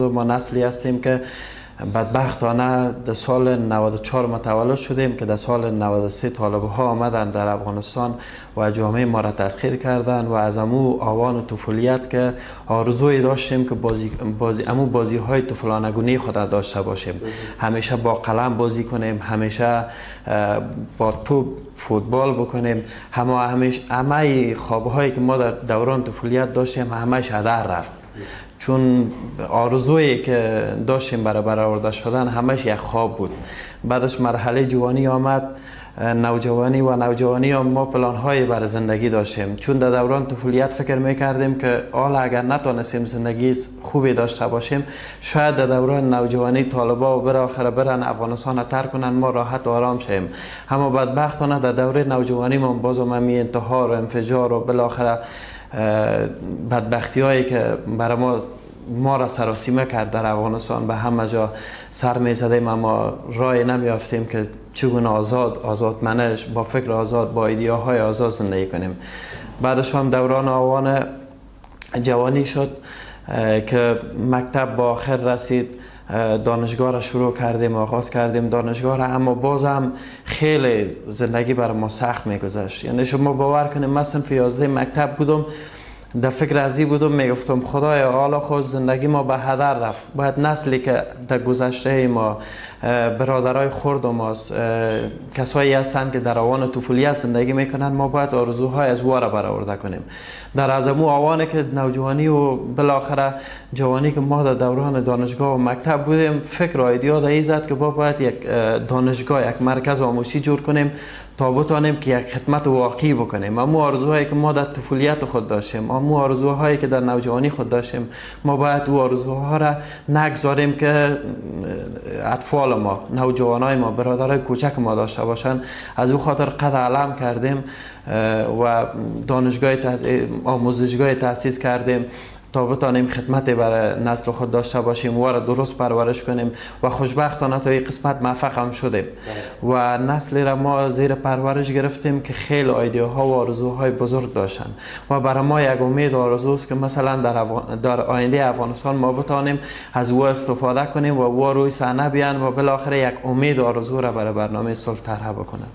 ما نسلی هستیم که بدبختانه در سال 94 متولد شدیم که در سال 93 طالب ها آمدن در افغانستان و جامعه ما را تسخیر کردند و از امو آوان طفولیت که آرزوی داشتیم که بازی های طفلانگونی خود را داشته باشیم. همیشه با قلم بازی کنیم، همیشه با توپ فوتبال بکنیم. همه خوابهایی که ما در دوران طفولیت داشتیم همش هدر رفت، چون آرزویی که داشتیم برای برآورده شدن همش یک خواب بود. بعدش مرحله جوانی آمد، نوجوانی ما پلان‌های برای زندگی داشتیم، چون در دوران طفولیت فکر می‌کردیم که حالا اگر نتونستیم زندگی خوبی داشته باشیم، شاید در دوران نوجوانی طالبا بالاخره برن افغانستان ترک کنن، ما راحت و آرام شیم. اما بدبختانه در دوره نوجوانی ما باز می انتحار و انفجار و بالاخره بدبختی هایی که برای ما را سراسیمه کرد در افغانستان به همه جا سر می زدیم، اما راه نمی یافتیم که چگونه آزاد منش با فکر آزاد با ایدئاهای آزاد زندگی کنیم. بعدش هم دوران آوان جوانی شد که مکتب با آخر رسید، دانشگاه را شروع کردیم، آغاز کردیم دانشگاه را، اما بازم خیلی زندگی بر ما سخت میگذشت. یعنی شما باور کنید من صنف 11 مکتب بودم، در فکر ازی بودم میگفتم خدایا حالا خود زندگی ما به هدر رفت، باید نسلی که در گذشته ما برادرای خرد ماست، کسایی هستند که در آوان طفولیت زندگی میکنن، ما باید آرزوهای از واره برآورده کنیم. در از امو آوانی که نوجوانی و بالاخره جوانی که ما در دوران دانشگاه و مکتب بودیم، فکر و ایده در زد که ما باید یک دانشگاه، یک مرکز آموزشی جور کنیم تا بتانیم که یک خدمت واقعی بکنیم. اما آرزوهایی که ما در طفولیت خود داشتیم، اما آرزوهایی که در نوجوانی خود داشتیم، ما باید او آرزوها را نگذاریم که اطفال ما، نوجوانای ما، برادرای کوچک ما داشته باشند. از او خاطر قد علم کردیم و آموزشگاه تأسیس کردیم تا بتانیم خدمت برای نسل خود داشته باشیم و را درست پرورش کنیم و خوشبختانه تا این قسمت موفق هم شدیم و نسلی را ما زیر پرورش گرفتیم که خیلی ایده‌ها و آرزوهای بزرگ داشتن و برای ما یک امید و آرزوست که مثلا در آینده افغانستان ما بتانیم از او استفاده کنیم و او روی صحنه بیان و بالاخره یک امید و آرزو را برای برنامه صلح طرح بکنند.